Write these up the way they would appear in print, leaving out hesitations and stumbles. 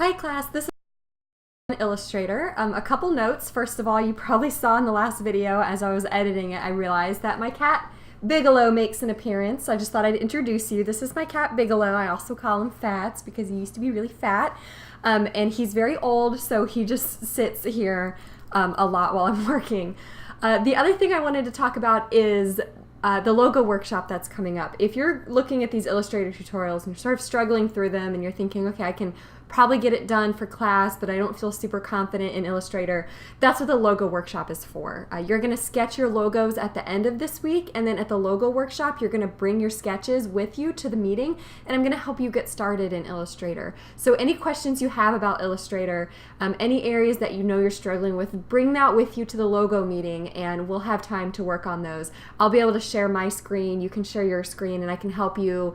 Hi class, this is Illustrator. A couple notes. First of all, you probably saw in the last video as I was editing it, I realized that my cat Bigelow makes an appearance. So I just thought I'd introduce you. This is my cat Bigelow. I also call him Fats because he used to be really fat. And he's very old, so he just sits here a lot while I'm working. The other thing I wanted to talk about is the logo workshop that's coming up. If you're looking at these Illustrator tutorials and you're sort of struggling through them and you're thinking, okay, I can probably get it done for class, but I don't feel super confident in Illustrator, that's what the logo workshop is for. You're going to sketch your logos at the end of this week, and then at the logo workshop, you're going to bring your sketches with you to the meeting, and I'm going to help you get started in Illustrator. So any questions you have about Illustrator, any areas that you know you're struggling with, bring that with you to the logo meeting, and we'll have time to work on those. I'll be able to share my screen, you can share your screen, and I can help you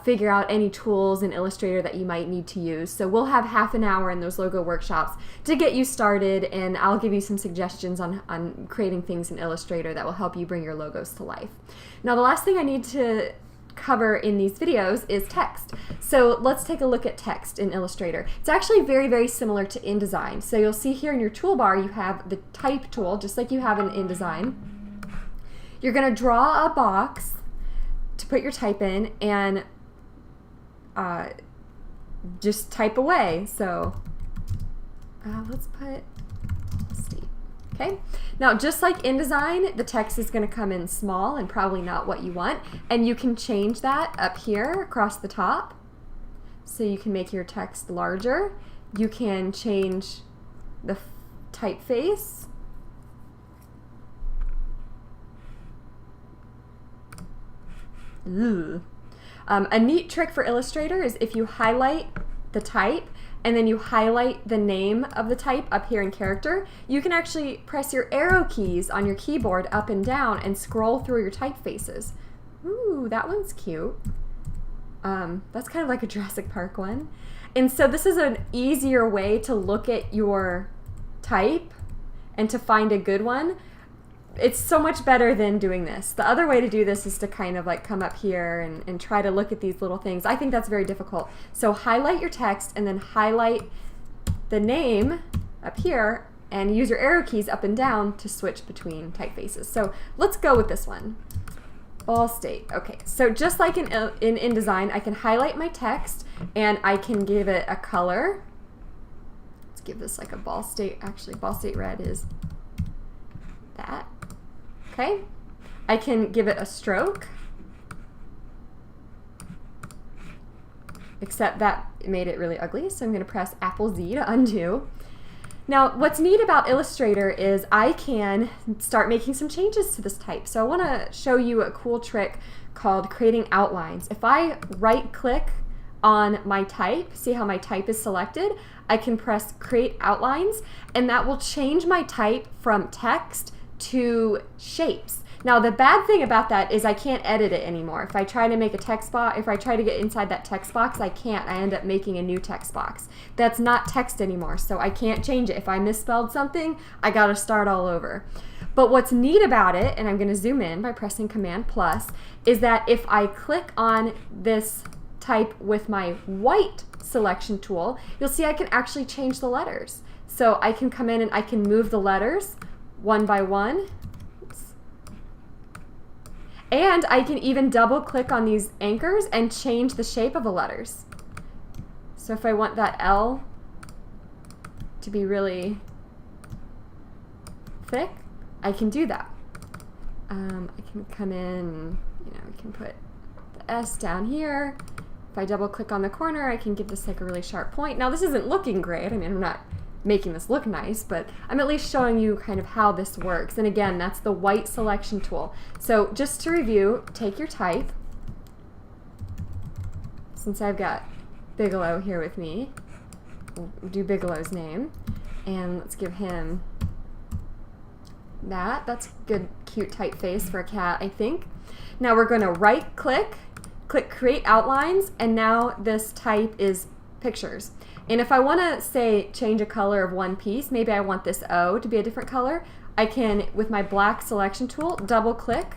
figure out any tools in Illustrator that you might need to use. So we'll have half an hour in those logo workshops to get you started, and I'll give you some suggestions on creating things in Illustrator that will help you bring your logos to life. Now the last thing I need to cover in these videos is text. So let's take a look at text in Illustrator. It's actually very, very similar to InDesign. So you'll see here in your toolbar you have the type tool, just like you have in InDesign. You're going to draw a box to put your type in and just type away. So let's put state. Okay. Now, just like InDesign, the text is going to come in small and probably not what you want, and you can change that up here across the top. So you can make your text larger. You can change the typeface. A neat trick for Illustrator is if you highlight the type and then you highlight the name of the type up here in character, you can actually press your arrow keys on your keyboard up and down and scroll through your typefaces. Ooh, that one's cute. That's kind of like a Jurassic Park one. And so this is an easier way to look at your type and to find a good one. It's so much better than doing this. The other way to do this is to kind of like come up here and try to look at these little things. I think that's very difficult. So highlight your text and then highlight the name up here and use your arrow keys up and down to switch between typefaces. So let's go with this one. Ball state. Okay, so just like in InDesign, I can highlight my text and I can give it a color. Let's give this like a ball state. Actually, ball state red is that. Okay, I can give it a stroke, except that made it really ugly, so I'm going to press Apple Z to undo. Now, what's neat about Illustrator is I can start making some changes to this type. So I want to show you a cool trick called creating outlines. If I right-click on my type, see how my type is selected, I can press Create Outlines, and that will change my type from text to shapes. Now the bad thing about that is I can't edit it anymore. If I try to make a text box, if I try to get inside that text box, I can't. I end up making a new text box. That's not text anymore, so I can't change it. If I misspelled something, I gotta start all over. But what's neat about it, and I'm gonna zoom in by pressing Command plus, is that if I click on this type with my white selection tool, you'll see I can actually change the letters. So I can come in and I can move the letters one by one. Oops. And I can even double click on these anchors and change the shape of the letters. So if I want that L to be really thick, I can do that. I can come in, I can put the S down here. If I double click on the corner, I can give this like a really sharp point. Now this isn't looking great. I mean, I'm not making this look nice, but I'm at least showing you kind of how this works. And again, that's the white selection tool. So just to review, take your type. Since I've got Bigelow here with me, we'll do Bigelow's name, and let's give him that. That's a good, cute typeface for a cat, I think. Now we're going to right click, click Create Outlines, and now this type is pictures. And if I want to say change a color of one piece, maybe I want this O to be a different color, I can, with my black selection tool, double click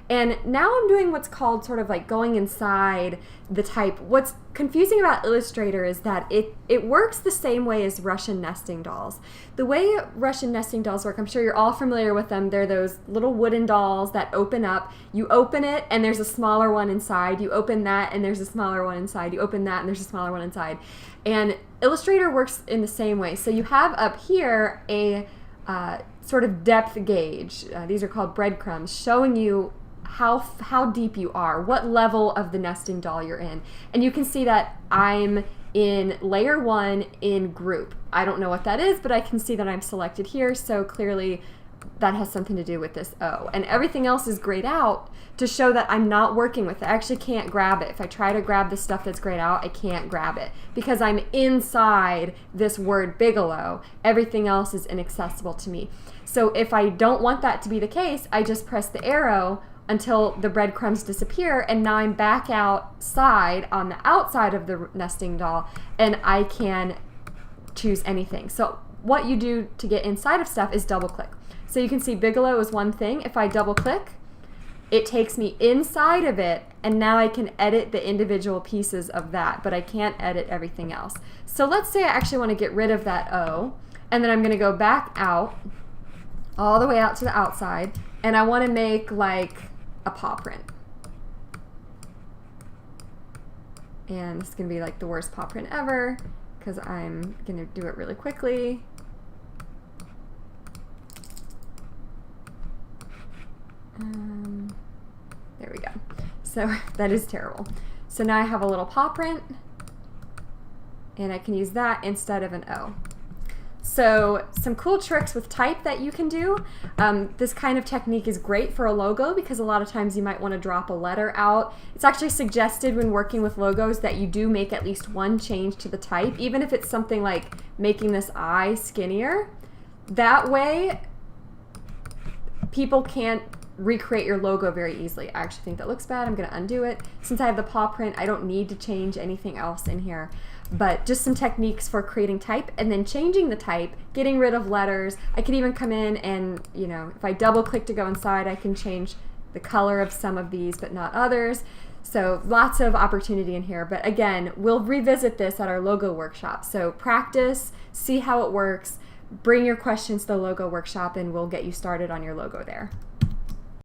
And now I'm doing what's called sort of like going inside the type. What's confusing about Illustrator is that it works the same way as Russian nesting dolls. The way Russian nesting dolls work, I'm sure you're all familiar with them. They're those little wooden dolls that open up. You open it and there's a smaller one inside. You open that and there's a smaller one inside. You open that and there's a smaller one inside. And Illustrator works in the same way. So you have up here a sort of depth gauge. These are called breadcrumbs, showing you how deep you are, what level of the nesting doll you're in. And you can see that I'm in layer 1 in group. I don't know what that is, but I can see that I'm selected here, so clearly that has something to do with this O. And everything else is grayed out to show that I'm not working with it. I actually can't grab it. If I try to grab the stuff that's grayed out, I can't grab it because I'm inside this word Bigelow. Everything else is inaccessible to me. So if I don't want that to be the case, I just press the arrow until the breadcrumbs disappear, and now I'm back outside on the outside of the nesting doll, and I can choose anything. So what you do to get inside of stuff is double click. So you can see Bigelow is one thing. If I double click, it takes me inside of it, and now I can edit the individual pieces of that, but I can't edit everything else. So let's say I actually want to get rid of that O, and then I'm going to go back out, all the way out to the outside, and I want to make like a paw print. And it's going to be like the worst paw print ever because I'm going to do it really quickly. There we go. So that is terrible. So now I have a little paw print, and I can use that instead of an O. So some cool tricks with type that you can do. This kind of technique is great for a logo because a lot of times you might want to drop a letter out. It's actually suggested when working with logos that you do make at least one change to the type, even if it's something like making this I skinnier. That way people can't recreate your logo very easily. I actually think that looks bad. I'm going to undo it. Since I have the paw print, I don't need to change anything else in here. But just some techniques for creating type and then changing the type, getting rid of letters. I could even come in and, you know, if I double click to go inside, I can change the color of some of these but not others. So lots of opportunity in here. But again, we'll revisit this at our logo workshop. So practice, see how it works, bring your questions to the logo workshop, and we'll get you started on your logo there.